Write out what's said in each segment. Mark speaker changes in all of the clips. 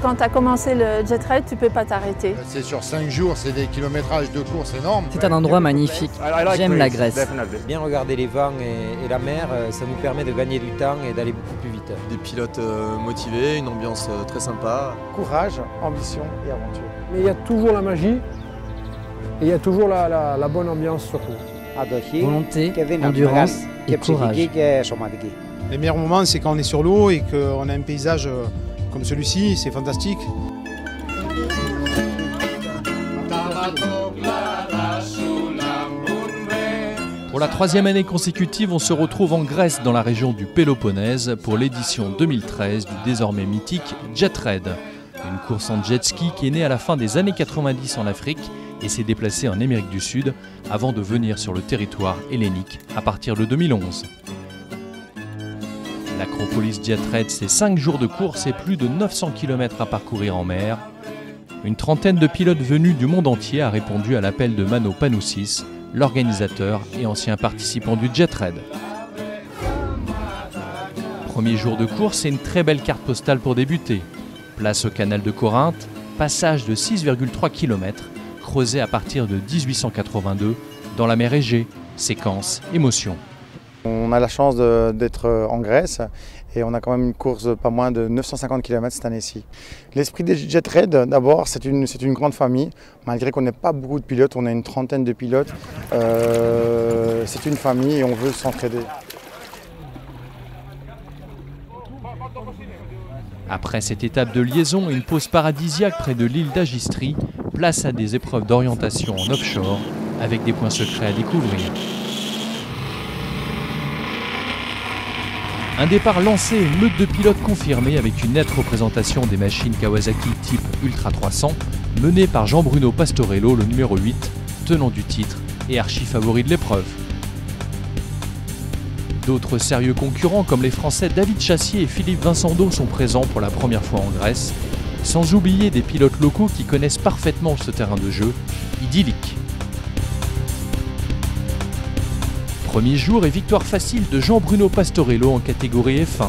Speaker 1: Quand tu as commencé le jet raid, tu ne peux pas t'arrêter.
Speaker 2: C'est sur 5 jours, c'est des kilométrages de course énormes.
Speaker 3: C'est un endroit magnifique. J'aime la Grèce.
Speaker 4: Bien regarder les vents et la mer, ça nous permet de gagner du temps et d'aller beaucoup plus vite.
Speaker 5: Des pilotes motivés, une ambiance très sympa.
Speaker 6: Courage, ambition et aventure. Mais il y a toujours la magie et il y a toujours la bonne ambiance surtout.
Speaker 3: Volonté, endurance et courage.
Speaker 7: Les meilleurs moments, c'est quand on est sur l'eau et qu'on a un paysage comme celui-ci, c'est fantastique.
Speaker 8: Pour la 3e année consécutive, on se retrouve en Grèce, dans la région du Péloponnèse, pour l'édition 2013 du désormais mythique Jet Raid. Une course en jet ski qui est née à la fin des années 90 en Afrique et s'est déplacée en Amérique du Sud avant de venir sur le territoire hellénique à partir de 2011. L'Acropolis Jet Raid, c'est 5 jours de course et plus de 900 km à parcourir en mer. Une trentaine de pilotes venus du monde entier a répondu à l'appel de Mano Panoussis, l'organisateur et ancien participant du Jet Raid. Premier jour de course, c'est une très belle carte postale pour débuter. Place au canal de Corinthe, passage de 6,3 km, creusé à partir de 1882 dans la mer Égée, séquence, émotion.
Speaker 6: On a la chance d'être en Grèce et on a quand même une course de pas moins de 950 km cette année-ci. L'esprit des Jet Raid, d'abord, c'est une grande famille. Malgré qu'on n'ait pas beaucoup de pilotes, on a une trentaine de pilotes. C'est une famille et on veut s'entraider.
Speaker 8: Après cette étape de liaison et une pause paradisiaque près de l'île d'Agistri, place à des épreuves d'orientation en offshore avec des points secrets à découvrir. Un départ lancé et une meute de pilotes confirmée avec une nette représentation des machines Kawasaki type Ultra 300 menée par Jean-Bruno Pastorello, le numéro 8, tenant du titre et archi-favori de l'épreuve. D'autres sérieux concurrents comme les Français David Chassier et Philippe Vincendo sont présents pour la première fois en Grèce, sans oublier des pilotes locaux qui connaissent parfaitement ce terrain de jeu, idyllique. Premier jour et victoire facile de Jean-Bruno Pastorello en catégorie F1.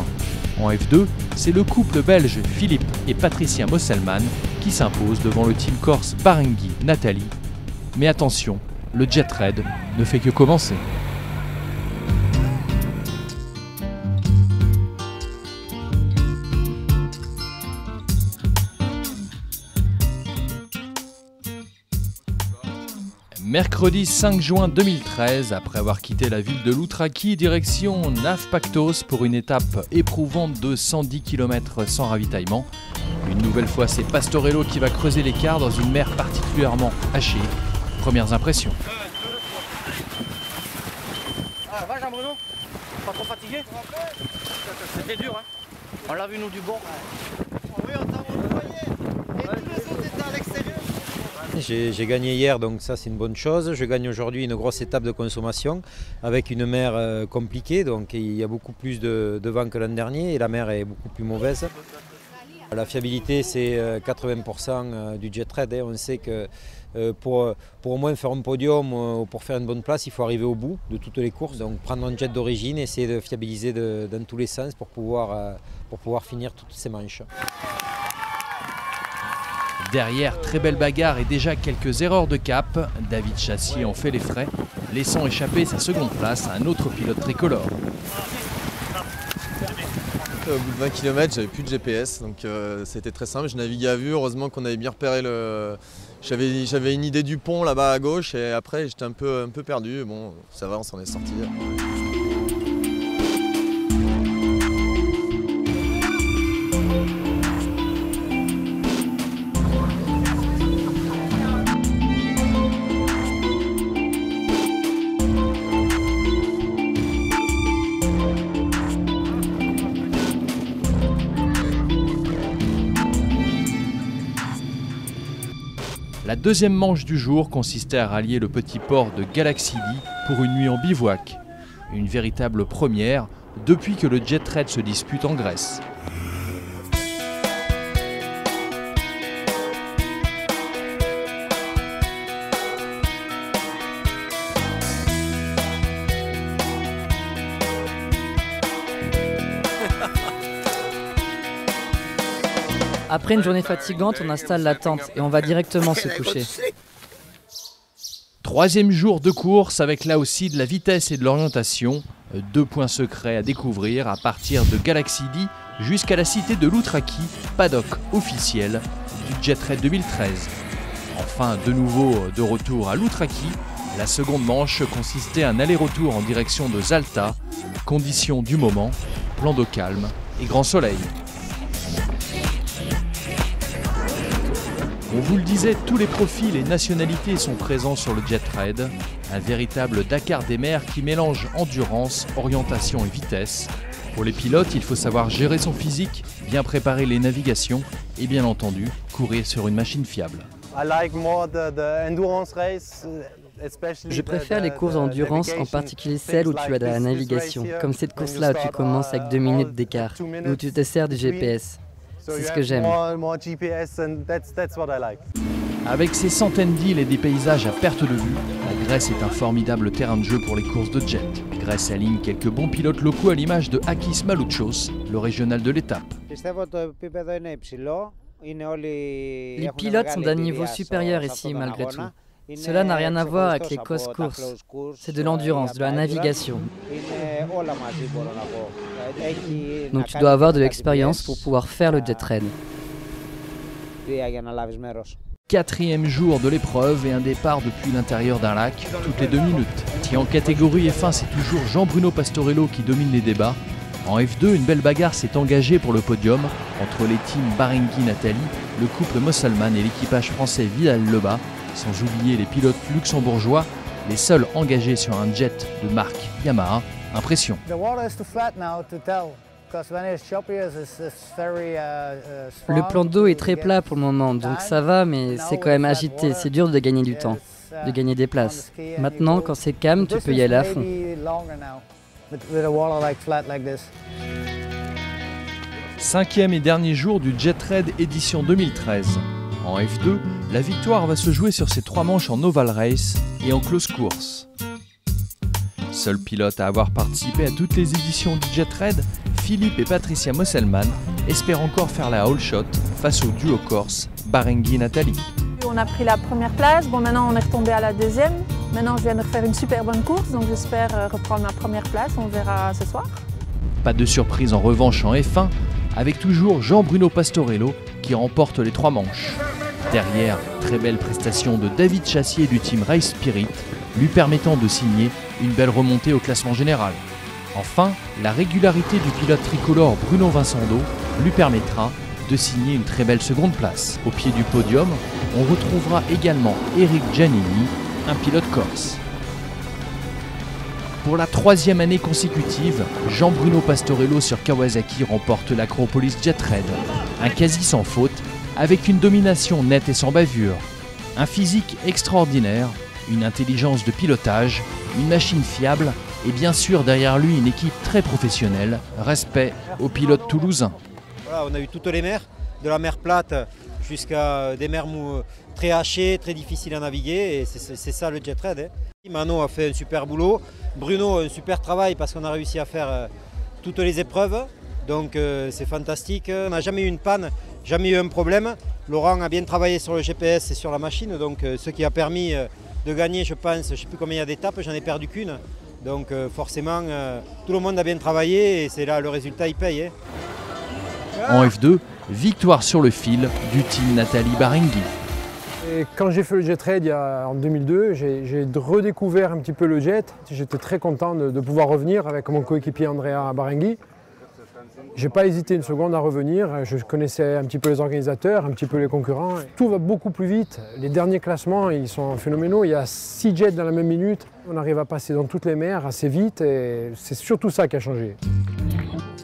Speaker 8: En F2, c'est le couple belge Philippe et Patricia Mosselman qui s'impose devant le team corse Barenghi Nathalie. Mais attention, le Jet Raid ne fait que commencer. Mercredi 5 juin 2013, après avoir quitté la ville de Loutraki, direction Nafpaktos pour une étape éprouvante de 110 km sans ravitaillement. Une nouvelle fois, c'est Pastorello qui va creuser l'écart dans une mer particulièrement hachée. Premières impressions.
Speaker 9: Ah, va Jean-Bruno, pas trop fatigué? C'était dur, hein. On l'a vu nous du bord.
Speaker 7: Oui, on t'a envoyé. Et tous les autres étaient à l'extérieur.
Speaker 4: J'ai gagné hier, donc ça c'est une bonne chose. Je gagne aujourd'hui une grosse étape de consommation avec une mer compliquée, donc il y a beaucoup plus de vent que l'an dernier et la mer est beaucoup plus mauvaise. La fiabilité c'est 80% du Jet Raid. On sait que pour au moins faire un podium ou pour faire une bonne place, il faut arriver au bout de toutes les courses. Donc prendre un jet d'origine, essayer de fiabiliser dans tous les sens pour pouvoir finir toutes ces manches.
Speaker 8: Derrière, très belle bagarre et déjà quelques erreurs de cap. David Chassier en fait les frais, laissant échapper sa seconde place à un autre pilote tricolore.
Speaker 5: Au bout de 20 km, j'avais plus de GPS, donc c'était très simple. Je naviguais à vue, heureusement qu'on avait bien repéré le... J'avais une idée du pont là-bas à gauche et après j'étais un peu perdu. Bon, ça va, on s'en est sorti.
Speaker 8: La deuxième manche du jour consistait à rallier le petit port de Galaxily pour une nuit en bivouac. Une véritable première depuis que le Jet Raid se dispute en Grèce.
Speaker 3: Après une journée fatigante, on installe la tente et on va directement se coucher.
Speaker 8: Troisième jour de course avec là aussi de la vitesse et de l'orientation. 2 points secrets à découvrir à partir de Galaxy D jusqu'à la cité de Loutraki, paddock officiel du Jetraid 2013. Enfin, de nouveau de retour à Loutraki. La seconde manche consistait en un aller-retour en direction de Zalta. Conditions du moment, plan d'eau calme et grand soleil. On vous le disait, tous les profils et nationalités sont présents sur le Jetraid. Un véritable Dakar des mers qui mélange endurance, orientation et vitesse. Pour les pilotes, il faut savoir gérer son physique, bien préparer les navigations et bien entendu, courir sur une machine fiable.
Speaker 3: Je préfère les courses d'endurance, en particulier celles où tu as de la navigation, comme cette course-là où tu commences avec 2 minutes d'écart, où tu te sers du GPS. C'est ce que j'aime.
Speaker 8: Avec ses centaines d'îles et des paysages à perte de vue, la Grèce est un formidable terrain de jeu pour les courses de jet. Grèce aligne quelques bons pilotes locaux à l'image de Akis Malouchos, le régional de l'étape.
Speaker 3: Les pilotes sont d'un niveau supérieur ici malgré tout. Cela n'a rien à voir avec les courses. C'est de l'endurance, de la navigation. Donc tu dois avoir de l'expérience pour pouvoir faire le Jetraid.
Speaker 8: 4e jour de l'épreuve et un départ depuis l'intérieur d'un lac, toutes les 2 minutes. Et en catégorie F1, c'est toujours Jean-Bruno Pastorello qui domine les débats. En F2, une belle bagarre s'est engagée pour le podium entre les teams Barenghi-Nathalie, le couple Mosselman et l'équipage français Vidal-Lebas, sans oublier les pilotes luxembourgeois, les seuls engagés sur un jet de marque Yamaha. Impression.
Speaker 3: Le plan d'eau est très plat pour le moment, donc ça va, mais c'est quand même agité, c'est dur de gagner du temps, de gagner des places. Maintenant, quand c'est calme, tu peux y aller à fond.
Speaker 8: 5e et dernier jour du Jetraid édition 2013. En F2, la victoire va se jouer sur ces 3 manches en oval race et en close course. Seul pilote à avoir participé à toutes les éditions du Jetraid, Philippe et Patricia Mosselman espèrent encore faire la whole shot face au duo corse Barenghi-Nathalie.
Speaker 1: On a pris la première place, bon maintenant on est retombé à la 2e. Maintenant je viens de faire une super bonne course, donc j'espère reprendre ma première place, on verra ce soir.
Speaker 8: Pas de surprise en revanche en F1, avec toujours Jean-Bruno Pastorello qui remporte les 3 manches. Derrière, très belle prestation de David Chassier du team Race Spirit, lui permettant de signer une belle remontée au classement général. Enfin, la régularité du pilote tricolore Bruno Vincendo lui permettra de signer une très belle seconde place. Au pied du podium, on retrouvera également Eric Giannini, un pilote corse. Pour la 3e année consécutive, Jean-Bruno Pastorello sur Kawasaki remporte l'Acropolis Jetraid, un quasi sans faute, avec une domination nette et sans bavure, un physique extraordinaire, une intelligence de pilotage, une machine fiable et bien sûr derrière lui une équipe très professionnelle. Respect aux pilotes toulousains.
Speaker 4: Voilà, on a eu toutes les mers, de la mer plate jusqu'à des mers très hachées, très difficiles à naviguer, et c'est ça le Jetraid. Mano a fait un super boulot, Bruno un super travail parce qu'on a réussi à faire toutes les épreuves, donc c'est fantastique. On n'a jamais eu une panne, jamais eu un problème. Laurent a bien travaillé sur le GPS et sur la machine, donc ce qui a permis de gagner, je pense, je ne sais plus combien il y a d'étapes, j'en ai perdu qu'une. Donc forcément, tout le monde a bien travaillé et c'est là le résultat, il paye.
Speaker 8: En F2, victoire sur le fil du team Nathalie Barenghi.
Speaker 10: Et quand j'ai fait le Jetraid en 2002, j'ai redécouvert un petit peu le jet. J'étais très content de pouvoir revenir avec mon coéquipier Andrea Barenghi. Je n'ai pas hésité une seconde à revenir. Je connaissais un petit peu les organisateurs, un petit peu les concurrents. Tout va beaucoup plus vite. Les derniers classements, ils sont phénoménaux. Il y a 6 jets dans la même minute. On arrive à passer dans toutes les mers assez vite et c'est surtout ça qui a changé.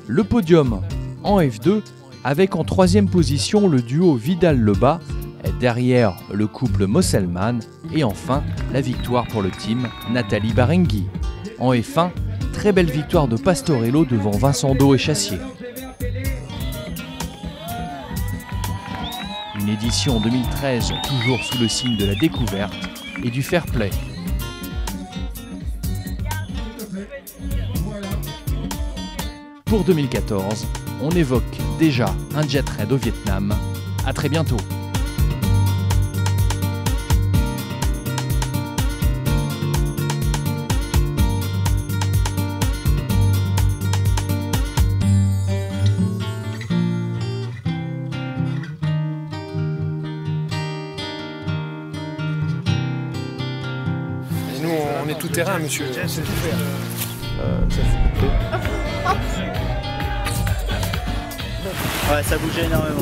Speaker 8: Le podium en F2 avec en 3e position le duo Vidal-Lebas, derrière le couple Mosselman et enfin la victoire pour le team Nathalie Barenghi. En F1, très belle victoire de Pastorello devant Vincendo et Chassier. Une édition 2013 toujours sous le signe de la découverte et du fair play. Pour 2014, on évoque déjà un Jetraid au Vietnam À très bientôt.
Speaker 10: Nous, on est tout terrain, monsieur. C'est tout faire.
Speaker 9: Ouais, ça bougeait énormément.